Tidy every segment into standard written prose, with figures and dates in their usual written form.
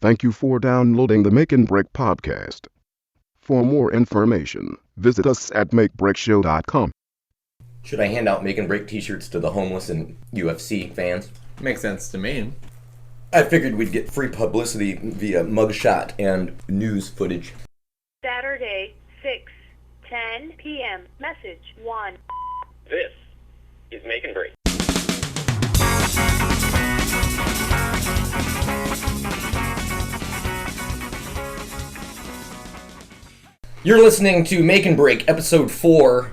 Thank you for downloading the Make and Break podcast. For more information, visit us at makebrickshow.com. Should I hand out Make and Break t-shirts to the homeless and UFC fans? Makes sense to me. I figured we'd get free publicity via mugshot and news footage. Saturday, 6:10 p.m. Message 1. This is Make and Break. You're listening to Make and Break, Episode 4,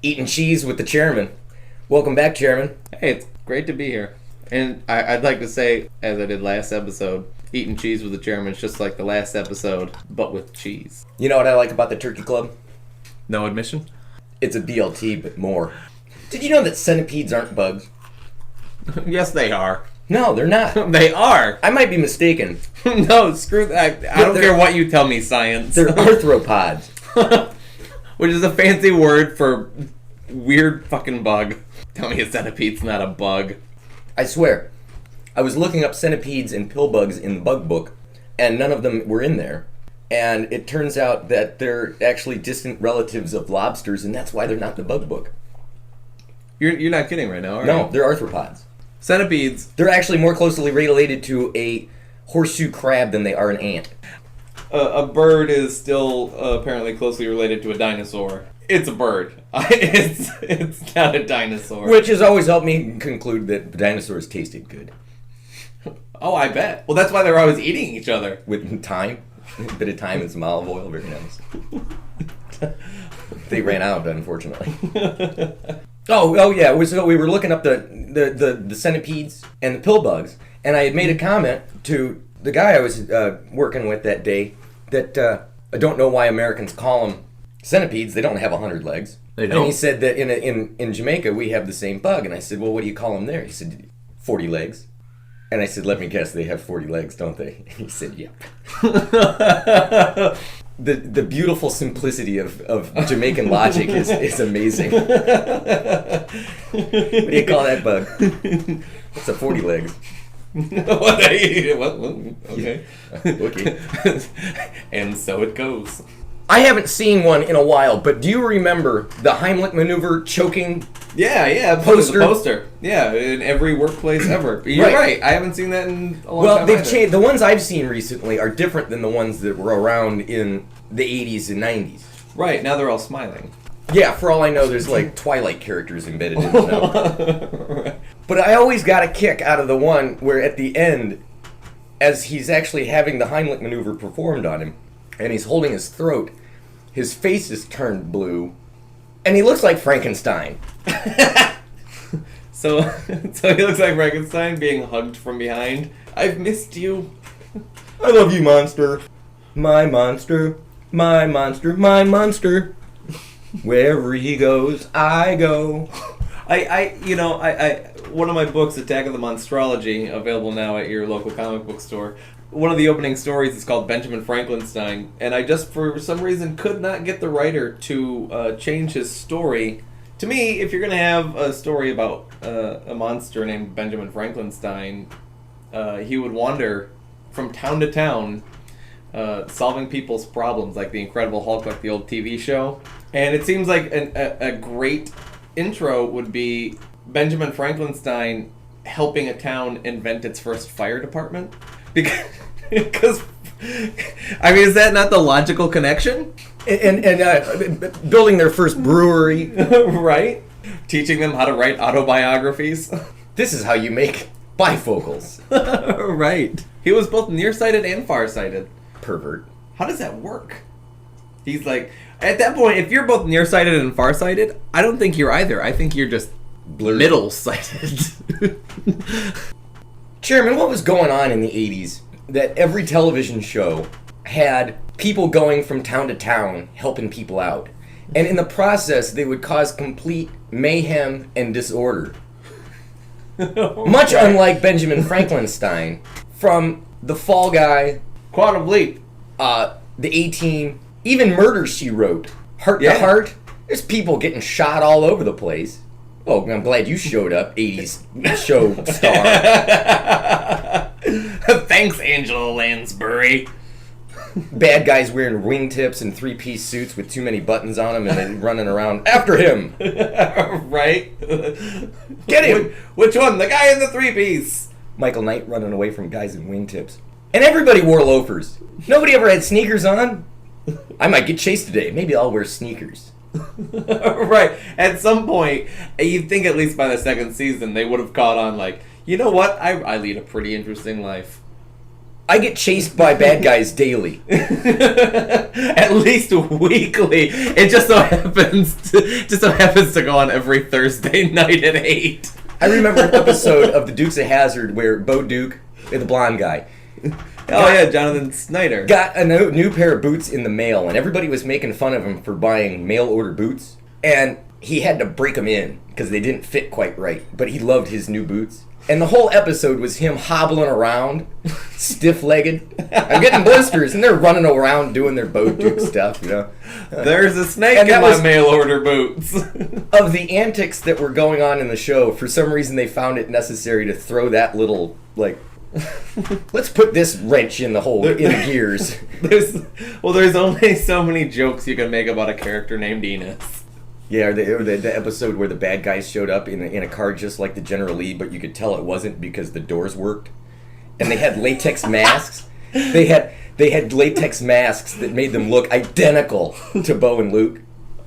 Eating Cheese with the Chairman. Welcome back, Chairman. Hey, it's great to be here. And I'd like to say, as I did last episode, eating cheese with the chairman is just like the last episode, but with cheese. You know what I like about the Turkey Club? No admission? It's a BLT, but more. Did you know that centipedes aren't bugs? Yes, they are. No, they're not. They are. I might be mistaken. No, screw that. I don't care what you tell me, science. They're arthropods. Which is a fancy word for weird fucking bug. Tell me a centipede's not a bug. I swear. I was looking up centipedes and pill bugs in the bug book, and none of them were in there. And it turns out that they're actually distant relatives of lobsters, and that's why they're not in the bug book. You're not kidding right now, are No, you? they're arthropods. Centipedes. They're actually more closely related to a horseshoe crab than they are an ant. A bird is still apparently closely related to a dinosaur. It's a bird. It's not a dinosaur. Which has always helped me conclude that dinosaurs tasted good. Oh, I bet. Well, that's why they're always eating each other. With thyme. A bit of thyme and some olive oil. Very nice. They ran out, unfortunately. Oh yeah. So we were looking up the centipedes and the pill bugs, and I had made a comment to the guy I was working with that day that I don't know why Americans call them centipedes. They don't have 100 legs. They don't. And he said that in Jamaica we have the same bug, and I said, well, what do you call them there? He said 40 legs. And I said, let me guess, they have 40 legs, don't they? He said, yep. The beautiful simplicity of Jamaican logic is amazing. What do you call that bug? It's a 40 legs. Okay. Okay. And so it goes. I haven't seen one in a while, but do you remember the Heimlich maneuver choking? Yeah. Poster. The poster. Yeah, in every workplace ever. You're right. I haven't seen that in a long time. Well, they've either. changed. The ones I've seen recently are different than the ones that were around in the 80s and 90s. Right, now they're all smiling. Yeah, for all I know, there's like Twilight characters embedded in them now. Right. But I always got a kick out of the one where at the end, as he's actually having the Heimlich maneuver performed on him, and he's holding his throat, his face is turned blue, and he looks like Frankenstein. So he looks like Frankenstein being hugged from behind. I've missed you. I love you, monster. My monster, my monster, my monster. Wherever he goes, I go. I one of my books, Attack of the Monstrology, available now at your local comic book store. One of the opening stories is called Benjamin Frankenstein, and I just, for some reason, could not get the writer to change his story. To me, if you're going to have a story about a monster named Benjamin Frankenstein, he would wander from town to town, solving people's problems, like the Incredible Hulk, like the old TV show. And it seems like a great intro would be Benjamin Frankenstein helping a town invent its first fire department. Because I mean, is that not the logical connection? And building their first brewery. Right? Teaching them how to write autobiographies. This is how you make bifocals. Right. He was both nearsighted and farsighted. Pervert. How does that work? He's like, at that point, if you're both nearsighted and farsighted, I don't think you're either. I think you're just middle-sighted. Chairman, what was going on in the 80s that every television show had people going from town to town helping people out? And in the process, they would cause complete mayhem and disorder. Much unlike Benjamin Frankenstein from The Fall Guy, Quantum Leap, the A-Team, even Murder, She Wrote, Heart to Heart. There's people getting shot all over the place. Well, I'm glad you showed up, 80s show star. Thanks, Angela Lansbury. Bad guys wearing wingtips and three-piece suits with too many buttons on them and then running around after him. Right? Get him! Which one? The guy in the three-piece. Michael Knight running away from guys in wingtips. And everybody wore loafers. Nobody ever had sneakers on. I might get chased today. Maybe I'll wear sneakers. Right. At some point, you'd think at least by the second season, they would have caught on like, you know what? I lead a pretty interesting life. I get chased by bad guys daily. At least weekly. It just so happens to go on every Thursday night at 8. I remember an episode of The Dukes of Hazzard where Bo Duke, the blonde guy, Jonathan Snyder got a new pair of boots in the mail, and everybody was making fun of him for buying mail order boots. And he had to break them in because they didn't fit quite right. But he loved his new boots. And the whole episode was him hobbling around, stiff-legged. I'm getting blisters, and they're running around doing their Bo Duke stuff, you know. There's a snake in my mail order boots. Of the antics that were going on in the show, for some reason they found it necessary to throw that little, like, let's put this wrench in the gears. There's only so many jokes you can make about a character named Enos. Yeah, or the episode where the bad guys showed up in a car just like the General Lee, but you could tell it wasn't because the doors worked. And they had latex masks. They had latex masks that made them look identical to Bo and Luke.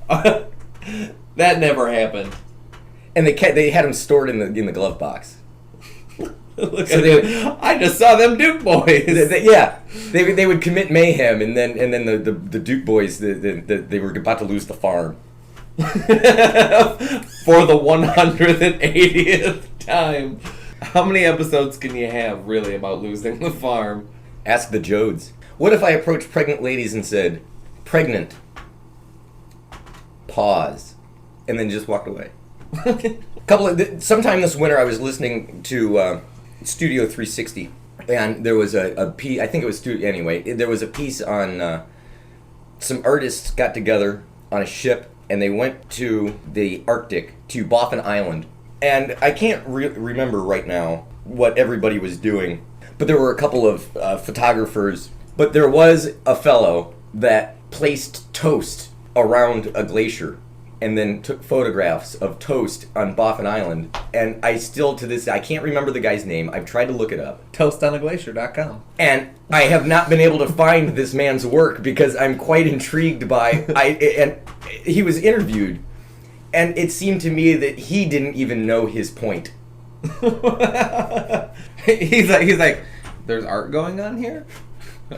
That never happened. And they had them stored in the glove box. I just saw them Duke boys. They would commit mayhem, and then the Duke boys they were about to lose the farm. For the 180th time. How many episodes can you have, really, about losing the farm? Ask the Jodes. What if I approached pregnant ladies and said, "Pregnant. Pause," and then just walked away? Sometime this winter, I was listening to Studio 360, and there was a piece. I think it was anyway. There was a piece on some artists got together on a ship. And they went to the Arctic, to Baffin Island. And I can't remember right now what everybody was doing. But there were a couple of photographers. But there was a fellow that placed toast around a glacier and then took photographs of toast on Baffin Island. And I still, to this, I can't remember the guy's name. I've tried to look it up. Toastonaglacier.com. And I have not been able to find this man's work because I'm quite intrigued by... and he was interviewed, and it seemed to me that he didn't even know his point. He's like, there's art going on here?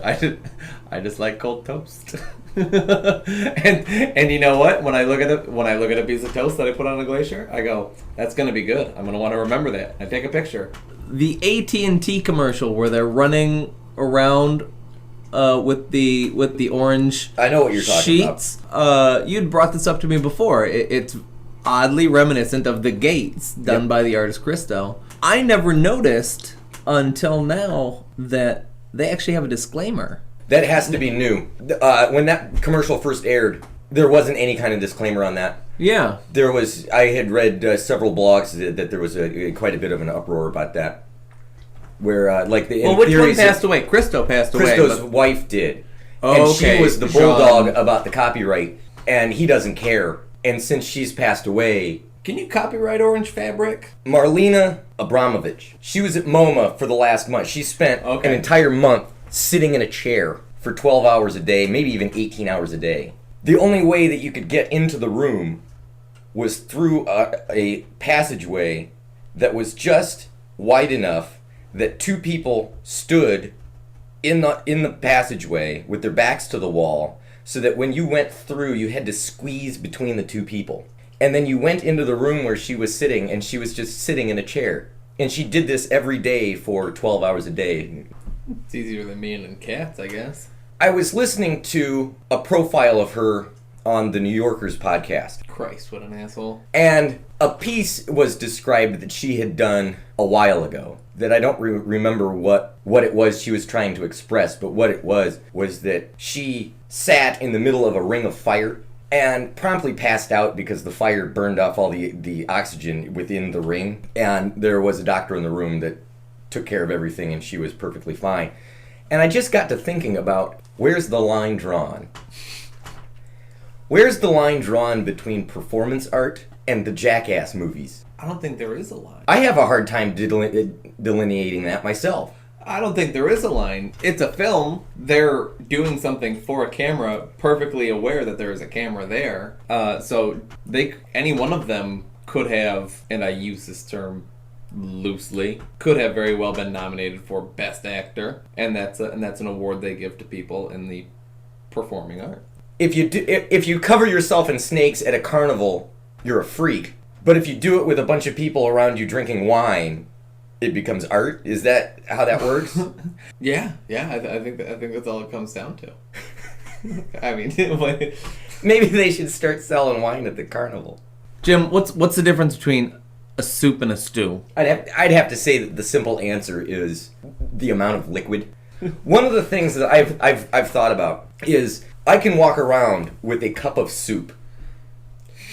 I just like cold toast. and you know what? When I look at a piece of toast that I put on a glacier, I go, that's gonna be good. I'm gonna want to remember that. I take a picture. The AT&T commercial where they're running around with the orange. I know what you're talking sheets. You'd brought this up to me before. It's oddly reminiscent of the gates done by the artist Christo. I never noticed until now that they actually have a disclaimer. That has to be new. When that commercial first aired, there wasn't any kind of disclaimer on that. Yeah. There was. I had read several blogs that there was quite a bit of an uproar about that. Where, which one passed away? Christo passed away. Christo's wife did. Oh, and okay. she was the bulldog about the copyright, and he doesn't care. And since she's passed away... Can you copyright orange fabric? Marlena Abramovich. She was at MoMA for the last month. She spent an entire month sitting in a chair for 12 hours a day, maybe even 18 hours a day. The only way that you could get into the room was through a passageway that was just wide enough that two people stood in the passageway with their backs to the wall, so that when you went through, you had to squeeze between the two people. And then you went into the room where she was sitting, and she was just sitting in a chair. And she did this every day for 12 hours a day. It's easier than me and cats, I guess. I was listening to a profile of her on the New Yorker's podcast. Christ, what an asshole. And a piece was described that she had done a while ago, that I don't remember what it was she was trying to express, but what it was that she sat in the middle of a ring of fire and promptly passed out because the fire burned off all the oxygen within the ring, and there was a doctor in the room that took care of everything and she was perfectly fine. And I just got to thinking about, where's the line drawn? Where's the line drawn between performance art and the Jackass movies? I don't think there is a line. I have a hard time delineating that myself. I don't think there is a line. It's a film. They're doing something for a camera, perfectly aware that there is a camera there. So any one of them could have, and I use this term loosely, could have very well been nominated for Best Actor, and that's an award they give to people in the performing art. If you cover yourself in snakes at a carnival, you're a freak. But if you do it with a bunch of people around you drinking wine, it becomes art. Is that how that works? Yeah. I think that's all it comes down to. I mean, maybe they should start selling wine at the carnival. Jim, what's the difference between a soup and a stew? I'd have to say that the simple answer is the amount of liquid. One of the things that I've thought about is I can walk around with a cup of soup.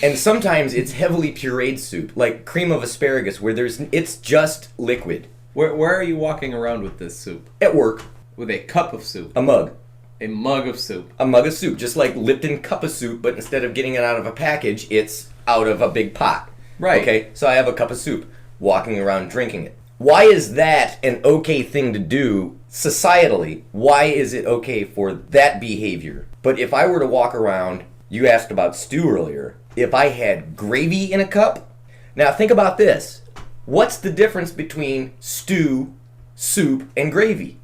And sometimes it's heavily pureed soup, like cream of asparagus, where it's just liquid. Where are you walking around with this soup? At work. With a cup of soup? A mug. A mug of soup. A mug of soup, just like Lipton cup of soup, but instead of getting it out of a package, it's out of a big pot. Right. Okay, so I have a cup of soup, walking around drinking it. Why is that an okay thing to do societally? Why is it okay for that behavior? But if I were to walk around, you asked about stew earlier, if I had gravy in a cup, now think about this. What's the difference between stew, soup, and gravy?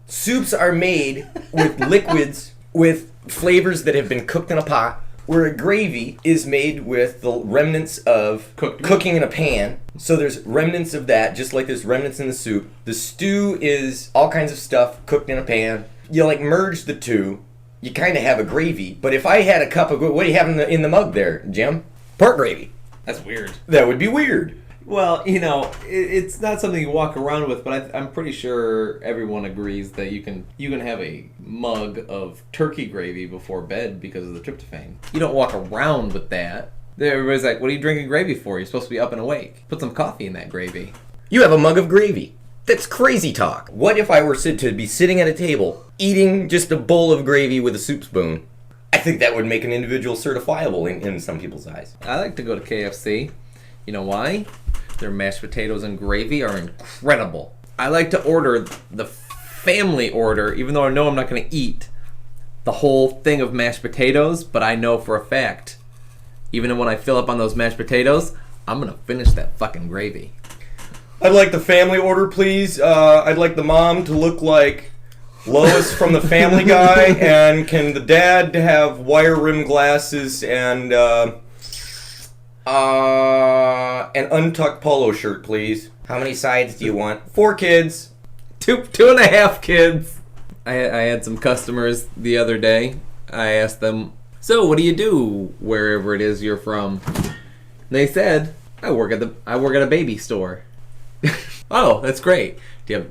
Soups are made with liquids, with flavors that have been cooked in a pot, where a gravy is made with the remnants of cooking in a pan. So there's remnants of that, just like there's remnants in the soup. The stew is all kinds of stuff cooked in a pan. You merge the two, you kind of have a gravy. But if I had a cup of, what do you have in the mug there, Jim? Pork gravy. That's weird. That would be weird. Well, it's not something you walk around with, but I'm pretty sure everyone agrees that you can have a mug of turkey gravy before bed because of the tryptophan. You don't walk around with that. Everybody's like, what are you drinking gravy for? You're supposed to be up and awake. Put some coffee in that gravy. You have a mug of gravy. That's crazy talk. What if I were to be sitting at a table, eating just a bowl of gravy with a soup spoon? I think that would make an individual certifiable in some people's eyes. I like to go to KFC. You know why? Their mashed potatoes and gravy are incredible. I like to order the family order, even though I know I'm not going to eat the whole thing of mashed potatoes, but I know for a fact, even when I fill up on those mashed potatoes, I'm going to finish that fucking gravy. I'd like the family order, please. I'd like the mom to look like Lois from the Family Guy, and can the dad have wire rim glasses and an untucked polo shirt, please. How many sides do you want? 4 kids. 2.5 kids. I had some customers the other day. I asked them, so what do you do wherever it is you're from? They said, I work at a baby store. Oh, that's great. Do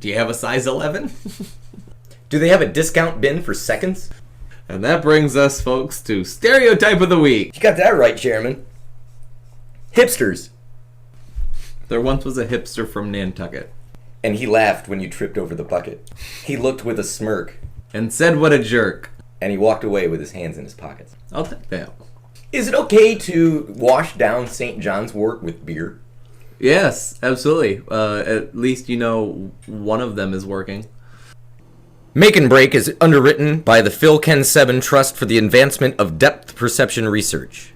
you have a size 11? Do they have a discount bin for seconds? And that brings us, folks, to Stereotype of the Week. You got that right, Chairman. Hipsters. There once was a hipster from Nantucket. And he laughed when you tripped over the bucket. He looked with a smirk. And said, what a jerk. And he walked away with his hands in his pockets. I'll take that. Is it okay to wash down St. John's wort with beer? Yes, absolutely. At least one of them is working. Make and Break is underwritten by the Phil Ken Sebin Trust for the Advancement of Depth Perception Research.